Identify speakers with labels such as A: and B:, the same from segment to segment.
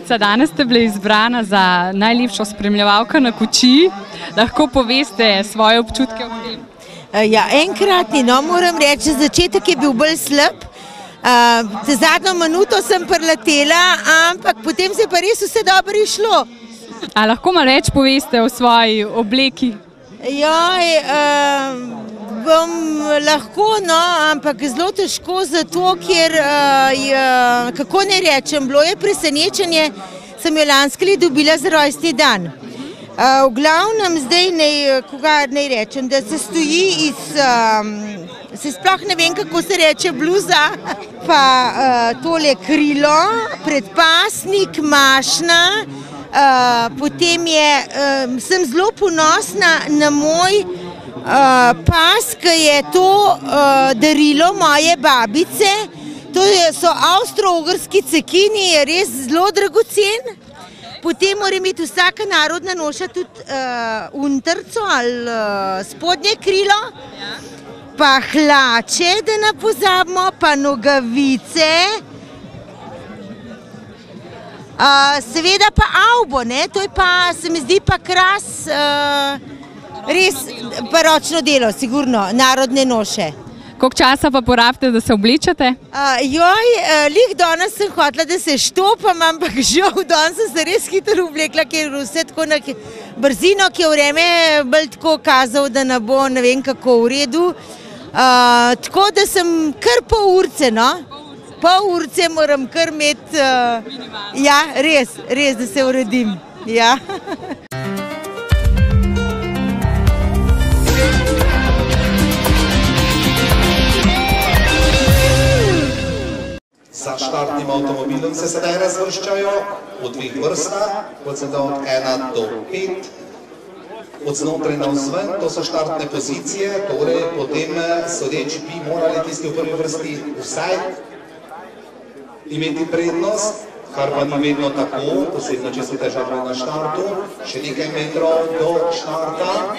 A: Mojca, danes ste bili izbrana za najlepšo spremljevalko na Kočiji. Lahko poveste svoje občutke o tem?
B: Ja, enkratni, no, moram reči, začetek je bil bolj slab. Zadnjo minuto sem preletela, ampak potem se je pa res vse dobro išlo.
A: A lahko malo več poveste o svoji obleki?
B: Bom lahko, no, ampak zelo težko zato, ker, kako ne rečem, bilo je presenečenje, sem jo lansko leto dobila za rojstni dan. V glavnem zdaj naj rečem, da se stoji iz, se sploh ne vem, kako se reče, bluza, pa tole krilo, predpasnik, mašna, potem sem zelo ponosna na moj pas, ki je to darilo moje babice. To so avstro-ogrski cekini, je res zelo dragocen. Potem mora imeti vsaka narodna noša tudi unterco ali spodnje krilo, pa hlače, da ne pozabimo, pa nogavice, seveda pa avbo, to je pa, se mi zdi pa kras, res pa ročno delo, sigurno, narodne noše.
A: Koliko časa pa porabite, da se oblečete?
B: Lih danes sem hotela, da se štopam, ampak žal danes sem se res hitro oblekla, ker je vse tako na brzino, ki je vreme bolj tako kazal, da ne bo ne vem kako v redu. Tako da sem kar pol urce, no. Pol urce moram kar imeti, ja, res, da se uredim, ja.
C: Za štartnim avtomobilom se sedaj razvrščajo v dveh vrstah, kot sem dal od 1 do 5. Od znotraj navzven, to so štartne pozicije, torej potem sodeč bi morali tisti v prvi vrsti vsaj imeti prednost, kar pa ni vedno tako, posebno če so težave na štartu, še nekaj metrov do štarta.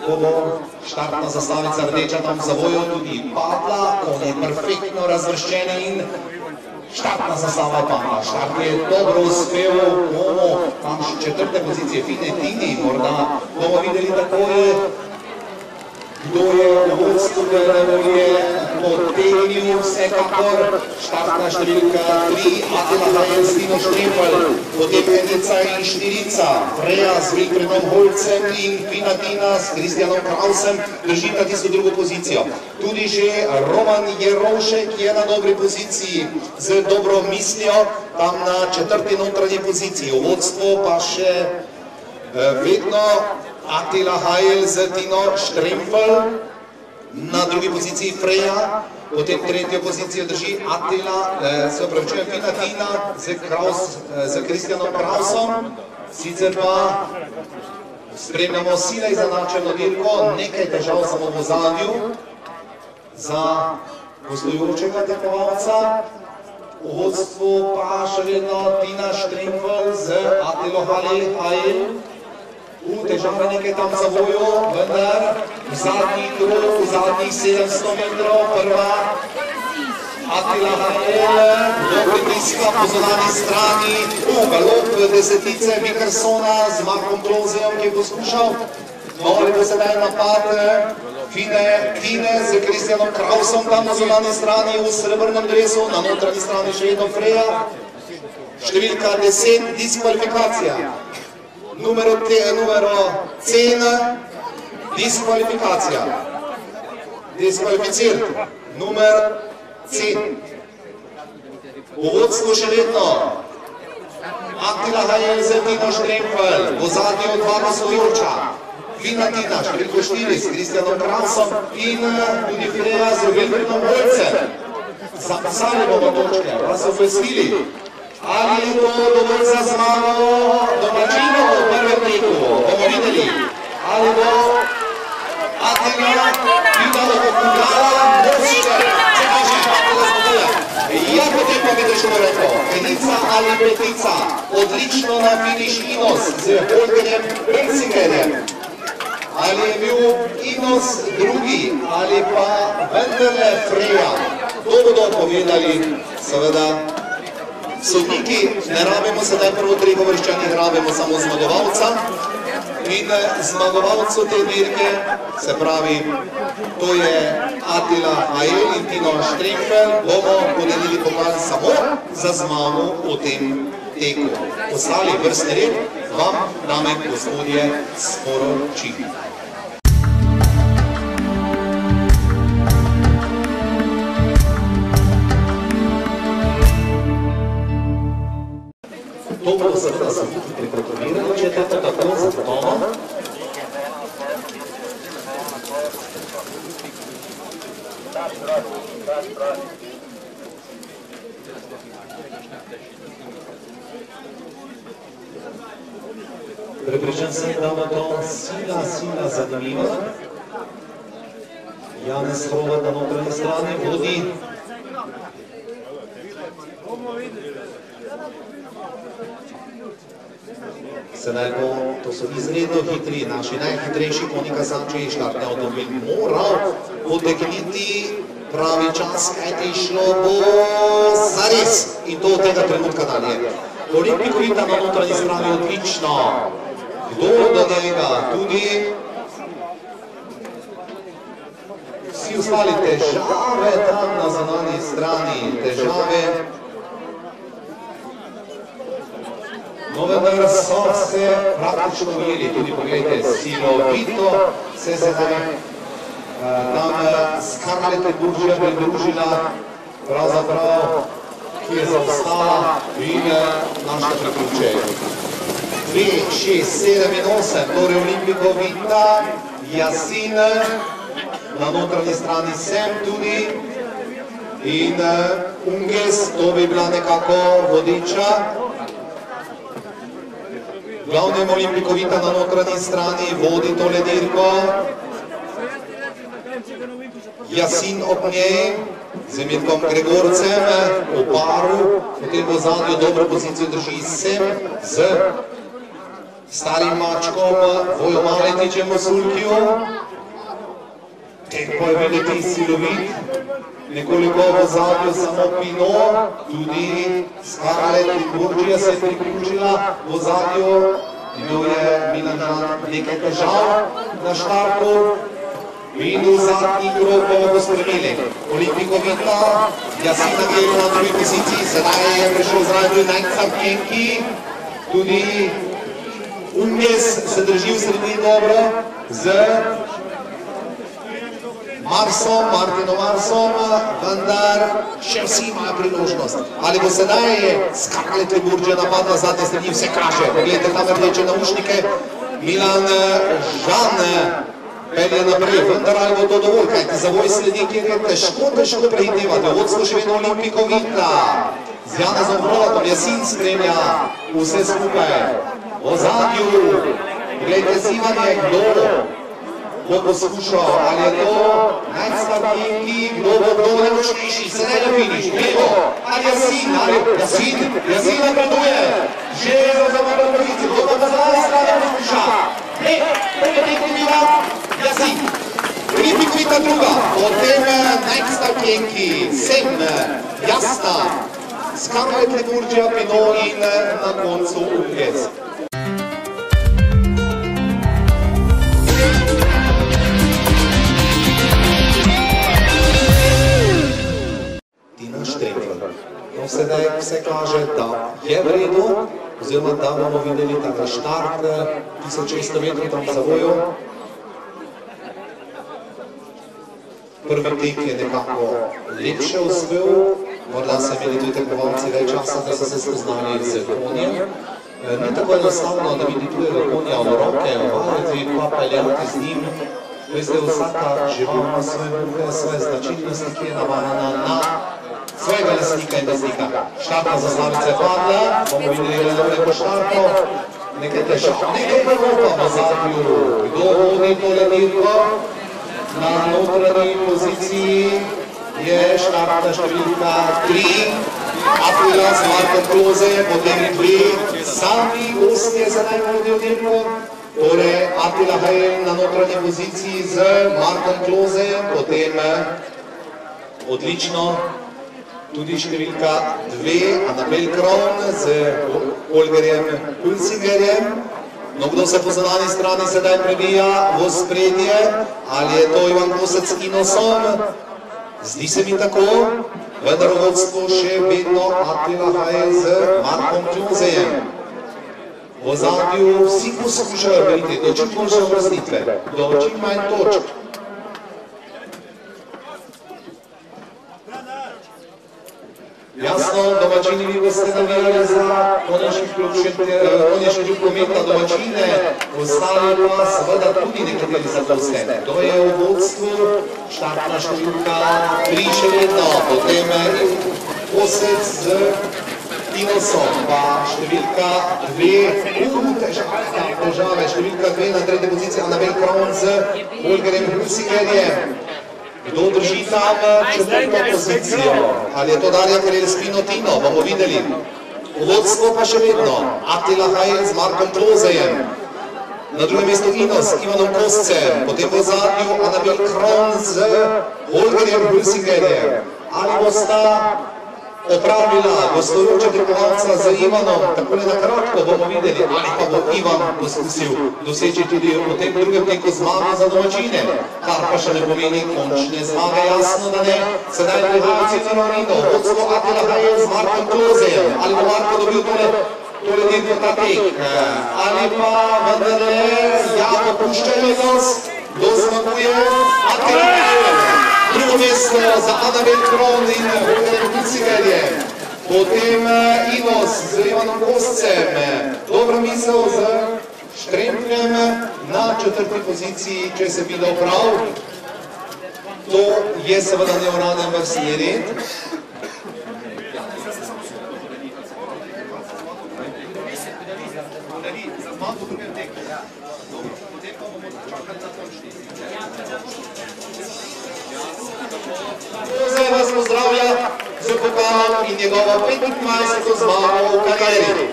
C: Ko bo štartna zastavica rdeča tam v zavoju tudi padla, on je perfektno razvrščena in štartna zastava padla. Štart je dobro uspel, bomo tam še 4. pozicije, Fine Tini, morda bomo videli takoj, kdo je v vodstvu, da je potegnil vsekakor. Štartna številka 3, Attila Hajl, Stino Štrempel, potem Enica in Štirica, Freja z Wilfredom Holcem in Fina Tina s Kristjanom Krausem držita tisto drugo pozicijo. Tudi že Roman Jerovšek je na dobri poziciji z dobro mislijo, tam na 4. notranji poziciji. V vodstvu pa še vedno Attila Hajl z Tino Štrempel, na drugi poziciji Freja, potem 3. pozicijo drži Fina Tina z Kristjanom Krausom, sicer pa spremljamo sile izenačeno dirko, nekaj težav samo v ozadju za gostujočega tekmovalca, v vodstvu pa še vedno Tina Štrempel z Attilo Hajl. Težava nekaj tam za vojo, vendar v zadnji krog, v zadnjih 700 metrov, prva Attila Hajl, do pritiska po zunanji strani, galop desetice Mikersona z Markom Klonzejem, ki je poskušal. Ali bo sedaj napad Fine Tine z Kristjanom Krausom tam na zunanji strani v srebrnem dresu, na notranji strani še vedno Freja. Številka 10, diskvalifikacija. Numero C, diskvalifikacija. Diskvalificir. Numer C. V vodstvu še vedno Attila Hajl z Tino Štrempel, v ozadju dva gostujoča. Fina Tina, številko 4 s Kristjanom Krausom in tudi Freja z Wilfredom Holcem. Zapisali bomo točke, pa so obvestili. Ali je to dovolj za zmago domačinov v prvem teku? Bomo videli. Ali bo Attila videla pokazala močke. Če kaže, Attila zgodila. Ja, potem pa vidiš to rekel. Enica ali petica. Odlično na finiš Inos z Holgerjem Bensingerjem. Ali je bil Inos drugi ali pa vendarle Freja. To bodo povedali seveda Sodniki ne rabimo sedaj prvo treh uvrščenih, rabimo samo zmagovalca. In zmagovalcu te dirke, se pravi, to je Attila Hajel in Tino Štremfelj, bomo podelili pokal samo za zmago v tem teku. Ostali vrstni red vam, dame in gospodje, sporočim. To bodo seveda sodniki pripravljeni, če je to tako zagotovo. Prepričan sem, da bo to sila zanimiva. Janez Hrovat na notranji strani vodi. Sedaj bo, to so izredno hitri, naši najhitrejši konji Kazanči, štartni avtomobil moral potegniti pravi čas, kajti šlo bo zares in to od tega trenutka dalje. Olimpikovita na notranji strani odlično, kdo do njega tudi. Vsi ostali težave tam na zunanji strani, težave. No, vendar so se praktično ujeli, tudi pogledajte, silovito se sedaj tam Scarlett Leburgia pridružila, pravzaprav, ki je zaostala in naša priključenja. 2, 6, 7 in 8, torej Olimpikovita, Yasin, na notranji strani sem tudi in Unges, to bi bila nekako vodiča. Glavnem Olimpikovita na notranji strani vodi tole dirko. Yasin ob njej, z Mirkom Gregorcem v paru, potem v zadnjo dobro pozicijo drži sem z starim mačkom Vojo Maletičem v sulkiju. Tempo je videti silovit, nekoliko v zadnjo samo Pinot, tudi Scarlett Leburgia se je priključila v zadnjo. Imel je Milan Žan nekaj težav na štartu in v zadnji krog bomo pospremili. Olimpikovita, Yasin Agelo na drugi poziciji, sedaj je prišel zraven Najcapjenki, tudi Unges se drži v sredini dobro z Marsom, Martinom Marsom, vendar še vsi imajo priložnost. Ali bo sedaj Scarlett Leburgia napadla zadnje strani, vse kaže. Pogledajte tam rdeče naušnike, Milan Žan pelje naprej, vendar ali bo to dovolj, kajti zavoj sledi, kjer je težko prehitevati. Vodstvo še vedno Olimpikovita, z Janezom Hrvatom, Yasin spremlja vse skupaj. V zadnju, pogledajte zivanje, kdo bo poskušal, ali je to Najcapjenki, kdo bo najmočnejši, sedaj na finiš, Bego, ali Yasin napreduje, že je za zavodno pozicijo, kdo bo zadnji strani poskuša, ne, pretekli bila Yasin, Olimpikovita druga, potem Najcapjenki, sem, Jasna, Scarlett Leburgia, Pinot in na koncu Unges. No, sedaj vse kaže, da je v redu, oziroma da bomo videli ta štart 1600 metrov tam v zavoju. Prvi tek je nekako lepše uspel, morda so imeli tudi tekmovalci več časa, da so se spoznali z konjem. Ni tako enostavno, da vidi tujega konja v roke, vajati pa peljati z njim. Veste, vsaka žival ima svoje muhe, svoje značilnosti, ki je navajena na svojega lastnika in lastnika. Štartna zastavica je padla, bomo videli dobre po štartu, nekaj težav, nekaj prvo v zadnju, kdo vodi tole dirko. Na notranji poziciji je štartna številka 3, Attila z Markom Klose, potem 2 sami gostje za najvodijo dirko, torej Attila Hajel na notranji poziciji z Markom Klose, potem odlično Tudi številka 2, Annabel Kron z Holgerjem Hulsingerjem. No, kdo se po zunanji strani sedaj prebija v ospredje? Ali je to Ivan Kosec s Inosom? Zdi se mi tako, vendar v vodstvu še vedno Attila Hajl z Markom Kluzejem. V ozadju vsi poskušajo priti do čim boljše uvrstitve, do čim manj točk. Jasno, domačini vi boste navijali za konečni klub Kometa domačine, ostali pa seveda tudi nekateri za to vse. To je v vodstvu štartna številka 3 še vedno, potem Kosec z Inosom, pa številka 2, težave, številka 2 na tretji poziciji, Annabel Kron z Holgerjem Hulsingerjem. Kdo drži tam četrto pozicijo? Ali je to Darja Karel-Spino-Tino? Bomo videli. Vodstvo pa še vedno. Attila Hajl z Markom Klozejem. Na drugem mestu Inos s Ivanom Koscem. Potem v zadnju Annabel Kron z Holgerjem Hulsingerjem. Ali bosta opravila gostujoča tekmovalca z Ivanom, takole na kratko bomo videli, ali pa bo Ivan poskusil doseči tudi v tem drugem teku zmago za domačine, kar pa še ne pomeni končne zmage, jasno da ne. Sedaj prihajajo Cicerino, vodstvo Attila Hajl z Markom Klozejem. Ali bo Marko dobil tole tekmo ta tek? Ali pa vendarle ja popušča Inos, kdo zmaguje? Attila Hajl. Drugo mesto za Annabel Kron in Holgerjem Hulsingerjem. Potem Inos z Ivanom Koscem. Dobra misel z Štrempljem na četrti poziciji, če se videl prav. To je seveda neuradni vrstni red. Zdaj vas pozdravlja z pokalom in njegovo 25. zmago v karieri.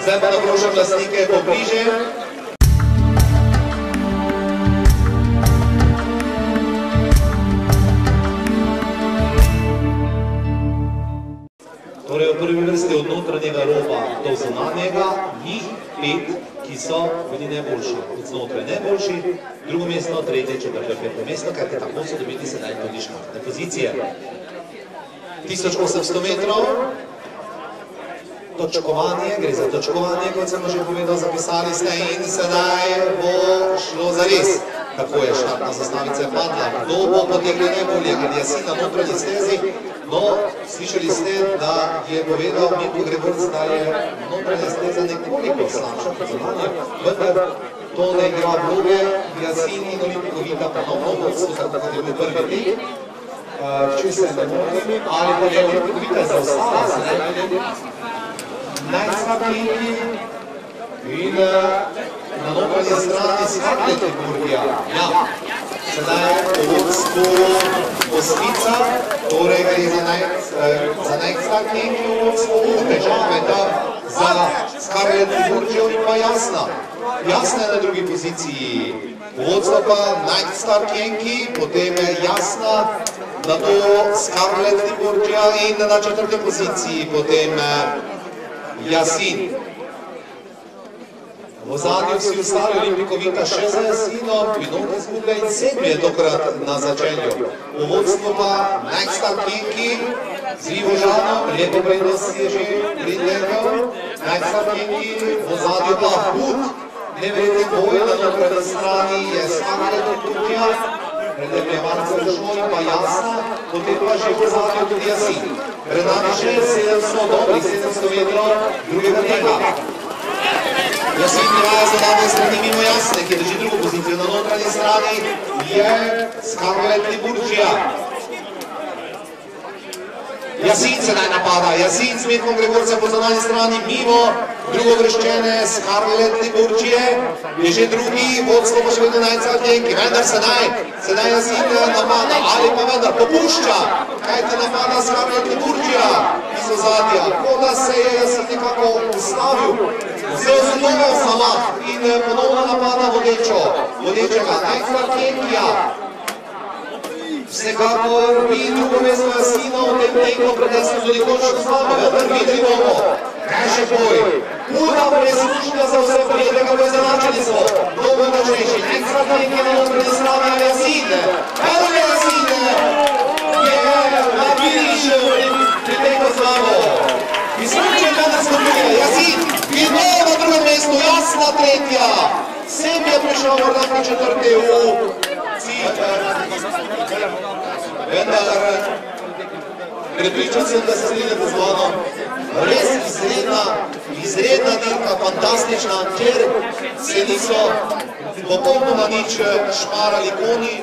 C: Zdaj pa naprošam lastnike pobliže. Torej v prvi vrsti od notranjega roba do zunanjega, njih 5, ki so bili najboljši, od znotraj najboljši, drugo mesto, tretje, četrto, peto mesto, kajte tako so dobili sedaj tudi štartne pozicije. 1800 metrov, točkovanje, gre za točkovanje, kot sem že povedal, zapisali ste in sedaj bo šlo za res. Kako je štartna zastavica padla, kdo bo potegnil najbolje, ali je si na notranji stezi. No, slišali ste, da je povedal Mirko Gregorc, da je notranja steza nekoliko slabša kot zunanja, vendar to ne igra vloge, Jasin in Olimpijkovita ponovno vodstvo, tako kot je bil prvi tek. Če se ne motim, ali pa je Olimpijkovita zaostala, se ne vidim, najslabiji in na notranji strani Skarlet Burgija. Ja, sedaj je v vodstvu Osmica, torej gre za najslabiji v vodstvu težave, da za Skarlet Burgijo in pa Jasna. Jasna je na drugi poziciji, vodstvo pa najstarkijenki, potem Jasna, na to Skarlet Burgija in na četrti poziciji potem Jasin. V zadnju vsi ostali Olimpijkovita še za Jasinom, Pinot izgublja in 7 je tokrat na začelju. V vodstvu pa najstarkijenki z Rivožanom, lepo prednost je že pridlegal, najstarkijenki, v zadnju pa hud, neverjetni boj na notranji strani je Skarlet Burgija, predem je Marko Šlo in pa Jasna, potem pa že v zadnju tudi Jasin. Pred nami še 700 dobrih 700 metrov drugega tega. Jasin prihaja z zadnje strani mimo Jasne, ki drži drugo pozicijo. Na notranji strani je Skarlet Burgija. Jasin sedaj napada, Jasin s Mirkom Gregorcem po zunanji strani mimo drugovrščene Skarlet Burgije. Je že drugi, vodstvo pa še vedno najcaljenki, vendar sedaj Jasin napada, ali pa vendar popušča, kajti napada Skarlet Burgija iz ozadja, kot da se je Jasin nekako ustavil. Vzel se dober Salah in ponovno napada vodečega. Enkrat Kenkija. Vsekakor bi drugo mesto Jasina v tem teku prenesel tudi končno zmago, vendar videli bomo. Težek boj. Huda preizkušnja za vse prijete, kako izenačeni so. Mnogo močnejši. Enkrat Kenkija na notranji strani ali Jasin. Evo je Jasin. Je na finišu pri teku zmago. Izkušnja danes skupine. Jasin je na drugem mestu, Jasna tretja. Sem je prišel morda pri četrti v cilj. Vendar prepričan sem, da se strinjate z mano. Res izredna dirka, fantastična, ker se niso popolnoma nič šparali konji.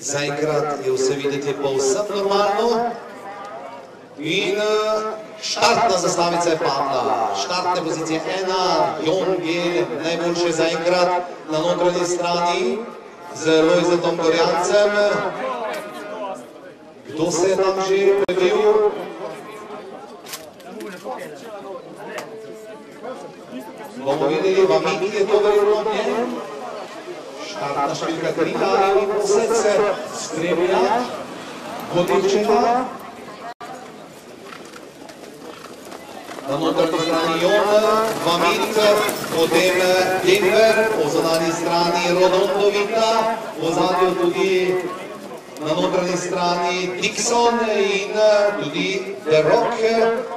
C: Zaenkrat je vse videti povsem normalno in štartna zastavica je padla. Štartne pozicije 1, Jon Gel, najboljše zaenkrat na notranji strani z Lojzetom Gorjancem. Kdo se je tam že prebil? Bomo videli, Vamiki je to verjetno njen. Štartna številka 3 in vse se spremlja vodečega. Na notranji strani Jon, Vamik, potem Denver, po zunanji strani Rodondovita, v ozadju tudi na notranji strani Dixon in tudi The Rock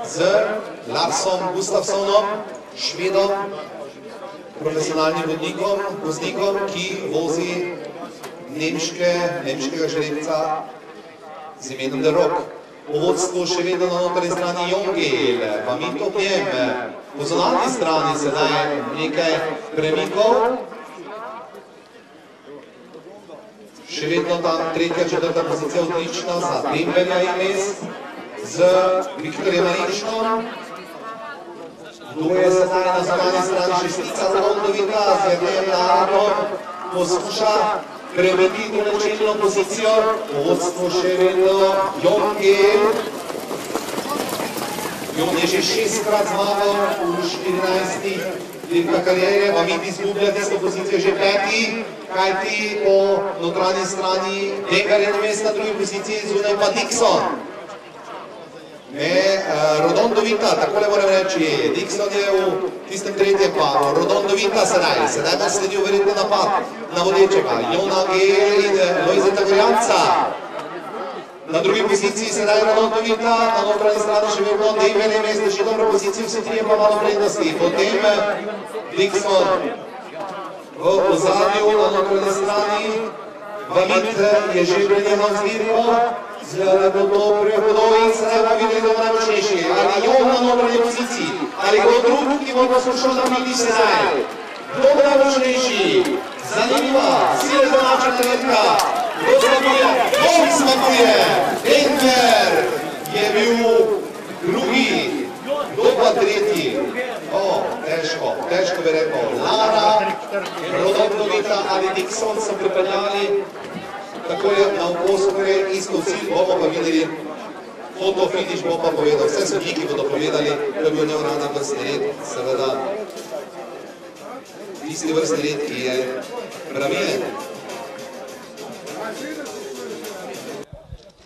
C: z Larsom Gustafssonom, Švedom, profesionalnim voznikom, ki vozi nemškega železca z imenom The Rock. V vodstvu še vedno na notranji strani Jon Gel, Vamik ob njem, po zunanji strani sedaj nekaj premikov. Še vedno tam tretja, četrta pozicija odlična za Denverja ime z Viktorjem Marinškom. Kdo je sedaj na zunanji strani šestica Rodondovita, z Jernejem Naradom poskuša premetiti načelno pozicijo, v vodstvu še vedno Jon Gel. Jon je že 6-krat zmagal v 14 dirkah kariere, Vamik izgublja tisto pozicijo že 5, kajti po notranji strani Denver je na mestu na drugi poziciji, zunaj pa Dixon. Rodondovita, takole moram reči, Dixon je v tistem tretjem paru, Rodondovita sedaj bo sledil verjetno napad na vodečega, Jona Gel in Lojzeta Gorjanca. Na drugi poziciji sedaj Rodondovita, na notranji strani še vedno Denver je mesto, še dobro pozicijo, vsi trije pa malo prednosti. Potem Dixon v ozadju na notranji strani, Vamik je že prenehal zbirko, da bo to prehodov in sedaj bomo videli, da bo najmočnejši. Ali Jon na notranji poziciji, ali kdo drug, ki bo poskušal nabiti sedaj. Kdo bo najmočnejši? Zanimiva, sile zanačena dirka. Kdo zmaguje? Jon zmaguje! Denver je bil drugi, kdo pa tretji? Težko bi rekel. Lara, Rodondovita ali Dixon so pripeljali. Tako je na okosu, ko je isto cilj, bomo pa videli, fotofiniš bo pa povedal, vse sodniki bodo povedali, da je bil neuradni vrstni red, seveda tisti vrstni red, ki je pravilen.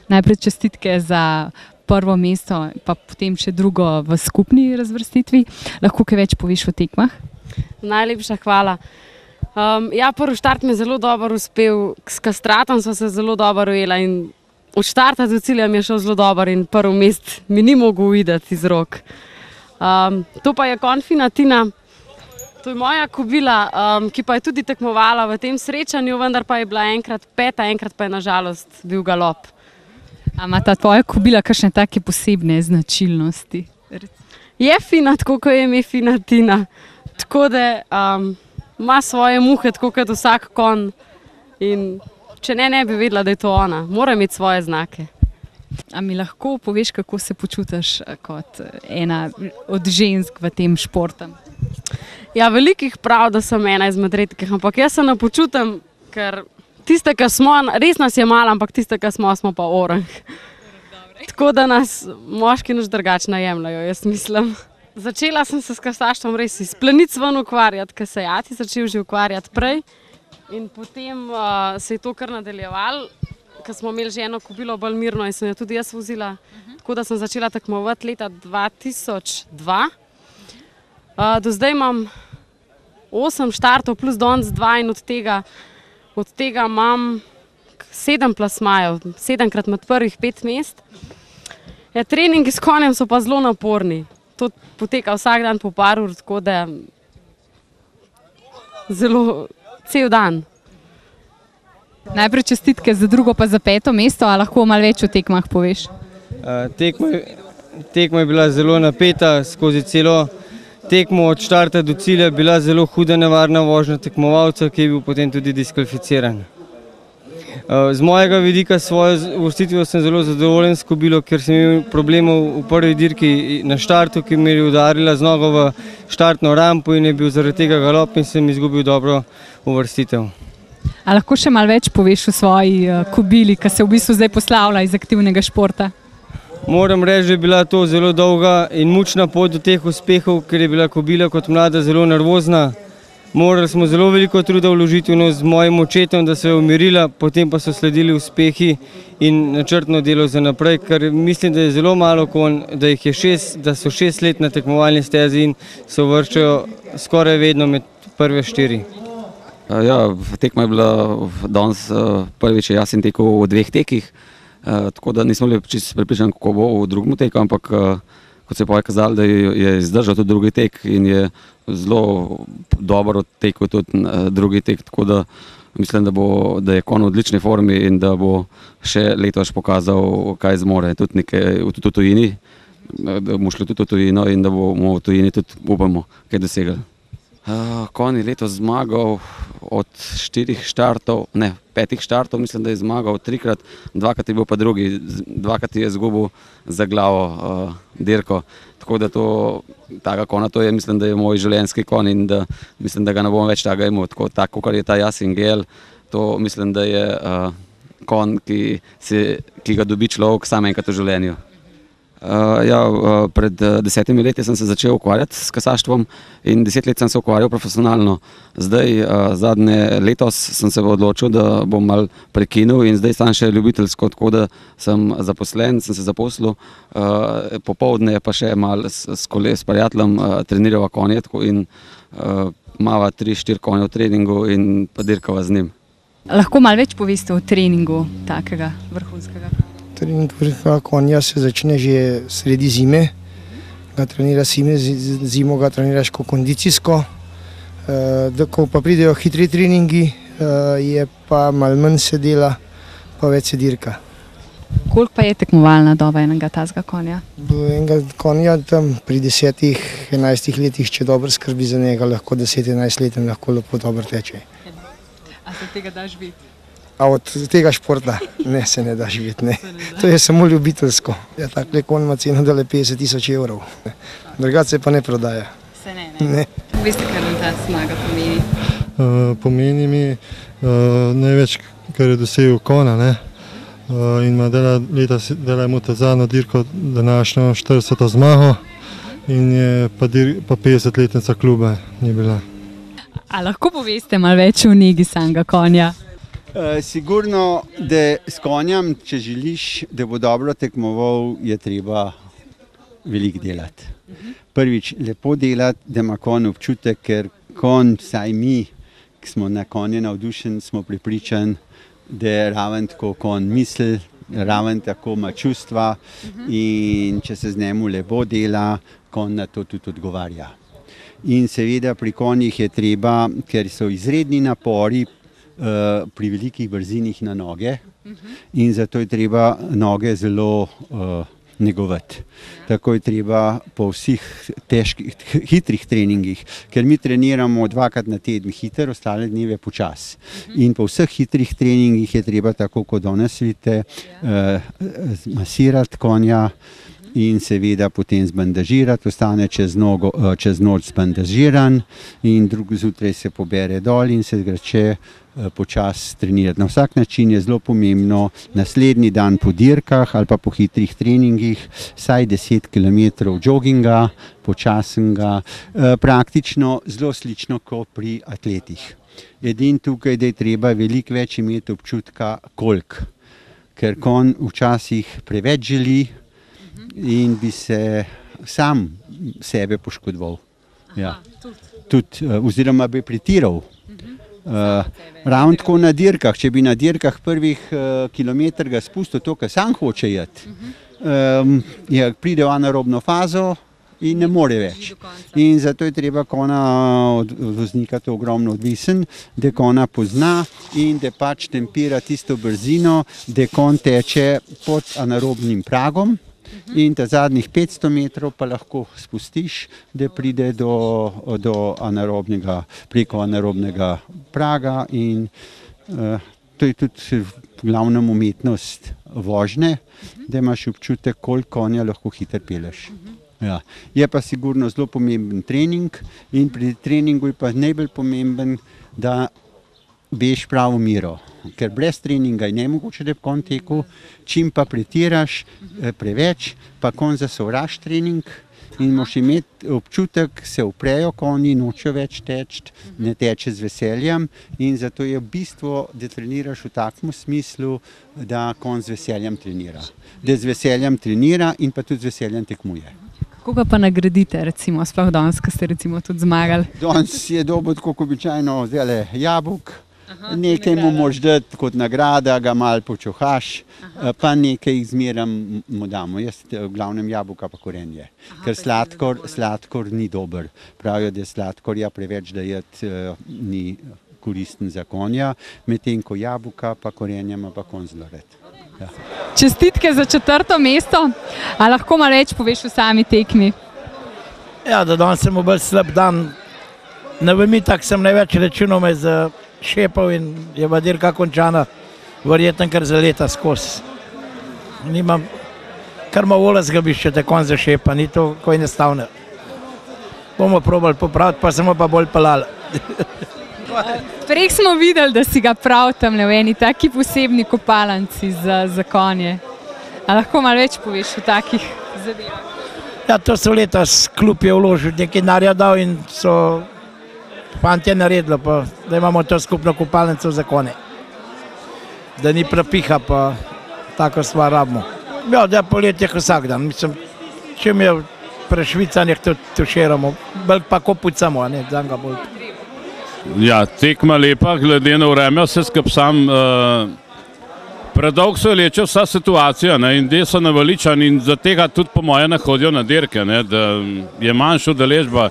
A: Najprej čestitke za prvo mesto, pa potem še drugo v skupni razvrstitvi. Lahko kaj več poveš o tekmah?
D: Najlepša hvala. Ja, prvi štart mi je zelo dobro uspel, s Kastratom sva se zelo dobro ujela in od štarta do cilja mi je šel zelo dobro in prvi mest mi ni mogel uideti iz rok. To pa je Konfinatina, to je moja kobila, ki pa je tudi tekmovala v tem srečanju, vendar pa je bila enkrat peta, enkrat pa je na žalost bil galop.
A: A ima ta tvoja kobila kakšne take posebne značilnosti?
D: Je fina, tako kot je ime Finatina, tako da ima svoje muhe, tako kot vsak konj in če ne bi vedela, da je to ona. Mora imeti svoje znake.
A: A mi lahko poveš, kako se počutiš kot ena od žensk v tem športu?
D: Ja, velikih prav, da sem ena izmed redkih, ampak jaz se ne počutim, ker tiste, ki smo, res nas je malo, ampak tiste, ki smo pa orang. Tako da nas moški nič drugače jemljajo, jaz mislim. Začela sem se s kasaštvom res iz planic ven ukvarjati, ker se je ati začel že ukvarjati prej. In potem se je to kar nadaljevalo, ker smo imeli že eno kobilo bolj mirno in sem jo tudi jaz vozila. Tako da sem začela tekmovati leta 2002. Do zdaj imam 8 štartov plus danes 2 in od tega imam 7 plasmajev, 7krat med prvih 5 mest. Treningi s konjem so pa zelo naporni. To poteka vsak dan po par ur, tako da zelo cel dan.
A: Najprej čestitke za drugo pa za 5. mesto, a lahko malo več o tekmah poveš?
E: Tekma je bila zelo napeta skozi celo tekmo od štarta do cilja, bila zelo huda nevarna vožnja tekmovalca, ki je bil potem tudi diskvalificiran. Z mojega vidika svojo uvrstitvijo sem zelo zadovoljen s kobilo, ker sem imel problemov v prvi dirki na štartu, ki mi je udarila z nogo v štartno rampo in je bil zaradi tega galop in sem izgubil dobro uvrstitev.
A: A lahko še malo več poveš o svoji kobili, ki se v bistvu zdaj poslavlja iz aktivnega športa?
E: Moram reči, da je bila to zelo dolga in mučna pot do teh uspehov, ker je bila kobila kot mlada zelo nervozna. Morali smo zelo veliko truda vložiti z mojim očetom, da se je umirila, potem pa so sledili uspehi in načrtno delo za naprej, ker mislim, da je zelo malo konj, da so 6 let na tekmovalni stezi in se uvrščajo skoraj vedno med prve 4.
F: Ja, tekma je bila danes prvič, jaz sem tekel v 2 tekih, tako da nismo bili čisto prepričani, kako bo v drugem teku, ampak kot se je kazalo, da je izdržal tudi drugi tek in je zelo dobro tekel tudi drugi tek, tako da mislim, da je konj v odlični formi in da bo še letos pokazal, kaj zmore, tudi nekaj v tujini, da bomo šli tudi v tujino in da bomo v tujini tudi, upamo, kaj dosegli. Konj je letos zmagal od 5 štartov, mislim, da je zmagal 3krat, 2krat je bil pa drugi, 2krat je izgubil za glavo dirko. Tako da taka konja, to je, mislim, da je moj življenjski konj in da mislim, da ga ne bom več takega imel. Tako, kar je ta Jasingel, to mislim, da je konj, ki ga dobi človek samo enkrat v življenju. Pred 10 leti sem se začel ukvarjati s kasaštvom in 10 let sem se ukvarjal profesionalno. Zdaj, zadnje letos sem se odločil, da bom malo prekinil in zdaj sem še ljubiteljsko, tako da sem zaposlen, sem se zaposlil, popoldne pa še malo s prijateljem trenirava konje in imava 3-4 konje v treningu in pa dirkava z njim.
A: Lahko malo več poveste o treningu takega vrhunskega?
G: Trening vrhunskega konja se začne že sredi zime, ga treniraš zimo, ga treniraš kondicijsko, ko pa pridejo hitri treningi, je pa malo manj se dela, pa več se dirka.
A: Koliko pa je tekmovalna doba enega tazga konja?
G: Enega konja tam pri 10-11 letih, če dobro skrbi za njega, lahko 10-11 let lahko lepo dobro teče.
A: A se tega daš biti?
G: A od tega športa ne, se ne da živeti, ne. To je samo ljubiteljsko. Takle konj ima ceno dale 50 000 evrov. Drugače se pa ne prodaja.
A: Se ne. Veste, kar nam ta zmaga pomeni?
H: Pomeni mi največ, kar je dosegel konja, ne. In ima dela mu ta zadnjo dirko današnjo 40. zmago in je pa 50-letnica kluba ni bila.
A: A lahko poveste malo več o negi samega konja?
I: Sigurno, da s konjem, če želiš, da bo dobro tekmoval, je treba veliko delati. Prvič, lepo delati, da ima konj občutek, ker konj, vsaj mi, ki smo na konje navdušeni, smo prepričani, da je raven tako konj misli, raven tako ima čustva in če se z njemu lepo dela, konj na to tudi odgovarja. In seveda pri konjih je treba, ker so izredni napori, pri velikih brzinih na noge in zato je treba noge zelo negovati. Tako je treba po vseh hitrih treningih, ker mi treniramo 2krat na teden hiter, ostale dneve počas. In po vseh hitrih treningih je treba, tako kot danes vidite, masirati konja in seveda potem zbandažirati, ostane čez noč zbandažiran in drugo zjutraj se pobere dol in se zgrače počasi trenirati. Na vsak način je zelo pomembno naslednji dan po dirkah ali pa po hitrih treningih, vsaj 10 km joginga, počasnega, praktično zelo slično kot pri atletih. Edino tukaj, da je treba veliko več imeti občutka koliko, ker konj včasih preveč želi in bi se sam sebe poškodoval. Ja. Oziroma bi pretiral. Ravno tako na dirkah, če bi na dirkah prvih kilometr ga spustil to, kar sam hoče jeti, pride v anaerobno fazo in ne more več. In zato je treba konja od voznika to ogromno odvisen, da konja pozna in da pač tempira tisto brzino, da konj teče pod anaerobnim pragom. In ta zadnjih 500 metrov pa lahko spustiš, da pride do anaerobnega, preko anaerobnega praga in to je tudi v glavnem umetnost vožnje, da imaš občutek, koliko konja lahko hitro peleš. Ja. Je pa sigurno zelo pomemben trening in pri treningu je pa najbolj pomemben, da veš pravo mero, ker brez treninga je nemogoče, da bi konj tekel, čim pa pretiraš preveč, pa konj zasovraš trening in moraš imeti občutek, se uprejo konji, nočejo več teči, ne teče z veseljem in zato je v bistvu, da treniraš v takem smislu, da konj z veseljem trenira. Da z veseljem trenira in pa tudi z veseljem tekmuje.
A: Kako pa nagradite, recimo, sploh danes, ko ste recimo tudi zmagali?
I: Danes je dobil tako običajno zdajle jabolk, nekaj mu moraš dati kot nagrada, ga malo počuhaš, pa nekaj jih zmeram mu damo. Jaz v glavnem jabolka pa korenje, ker sladkor ni dober. Pravijo, da je sladkorja preveč, da jeti ni koristen za konja, medtem ko jabolka pa korenje ima pa konj zelo rad. Ja.
A: Čestitke za 4. mesto, a lahko malo več poveš o sami tekmi?
J: Ja, da danes sem bolj slab dan. Na Vemitak sem največ računal me za šepal in je pa dirka končana, verjetno kar za leta skozi. Nimam, kar ima vola zgabišče, te konj za šepa, ni to kaj enostavno. Bomo probali popraviti, pa smo pa bolj pelali.
A: Prej smo videli, da si ga prav tamle v eni taki posebni kopalnici za konje. A lahko malo več poveš o takih zadevah?
J: Ja, to so letos klub je vložil, nekaj denarja dal in so fantje naredili, pa da imamo to skupno kopalnico za konje. Da ni prepiha, pa tako stvar rabimo. Ja, da je poletje vsak dan, mislim, čim je prešvicanih to tuširamo, bolj pa kopucamo, a ne, dan ga bolj.
K: Ja, tekma lepa, glede na vreme, vse skup sam. Predolgo se vleče vsa situacija in ljudje so naveličani in zato tega tudi po moje ne hodijo na dirke, da je manjša udeležba.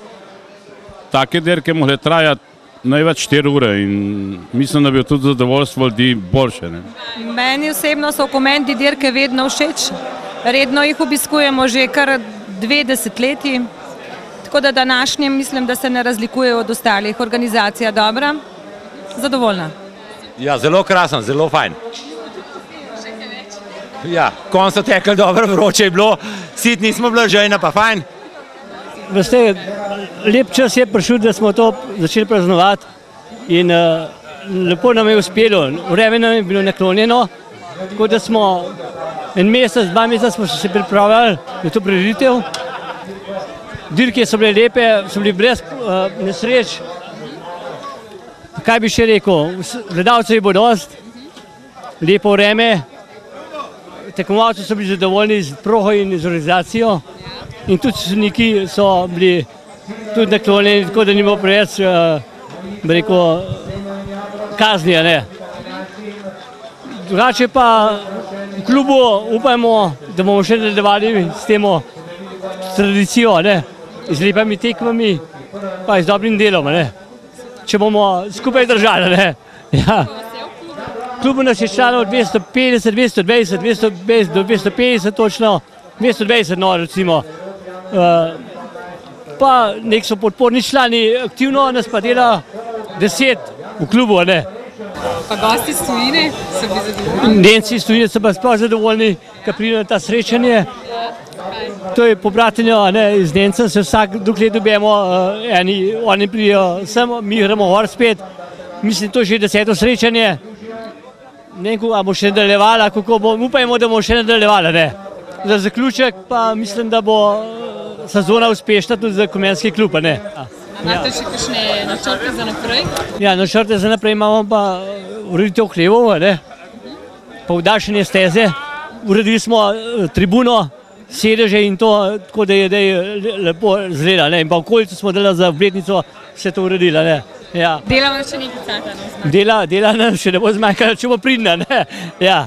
K: Take dirke mogle trajati največ 4 ure in mislim, da bi tudi zadovoljstvo ljudi boljše.
L: Meni osebno so komenti dirke vedno všeč. Redno jih obiskujemo že kar 2 desetletji. Tako da današnje mislim, da se ne razlikuje od ostalih. Organizacija dobra, zadovoljna.
M: Ja, zelo krasen, zelo fajn. Ja, konj so tekli dobro, vroče je bilo, sit nismo bila žejna, pa fajn.
N: Veste, lep čas je prišel, da smo to začeli praznovati in lepo nam je uspelo. Vreme nam je bilo naklonjeno, tako da smo en mesec, 2 meseca smo se pripravljali na to prireditev. Dirke so bile lepe, so bili brez nesreč. Kaj bi še rekel, gledalcev je bilo dosti, lepo vreme, tekmovalci so bili zadovoljni z progo in z organizacijo in tudi sodniki so bili tudi naklonjeni, tako da ni bilo preveč, bi rekel, kazni, ne. Drugače pa v klubu upajmo, da bomo še nadaljevali s temo tradicijo, ne, z lepimi tekmami, pa z dobrim delom, ne. Če bomo skupaj držali, ne. Ja. Klubu nas je članov 250, 220, 220 do 250 točno, 220 no recimo. Pa nek so podporni člani, aktivno nas pa dela 10 v klubu, ne.
A: Pa gosti iz tujine so bili zadovoljni?
N: Nemci iz tujine so pa sploh zadovoljni, ko pridejo na ta srečanje. To je pobratenje iz Nemca, se vsak dokler dobijemo, oni pridejo sem, mi gremo gor spet. mislim, to je že 10. srečanje. Ne vem, ali bo še nadaljevala, kako bo, upajmo, da bo še nadaljevala, ne. Za zaključek pa mislim, da bo sezona uspešna tudi za Komenski klub, ne.
A: Imate še kakšne načrte za naprej?
N: Ja, načrte za naprej imamo pa ureditev hlevov, ne. Poudaljšanje steze, uredili smo tribuno, sedeže in to, tako da je lepo zgleda, ne. In pa okolico smo delali za obletnico, vse to uredila, ne. Ja.
A: Dela vam še nekaj cajta, ne?
N: Dela nam še ne bo zmanjkalo, če bo pridna, ne. Ja.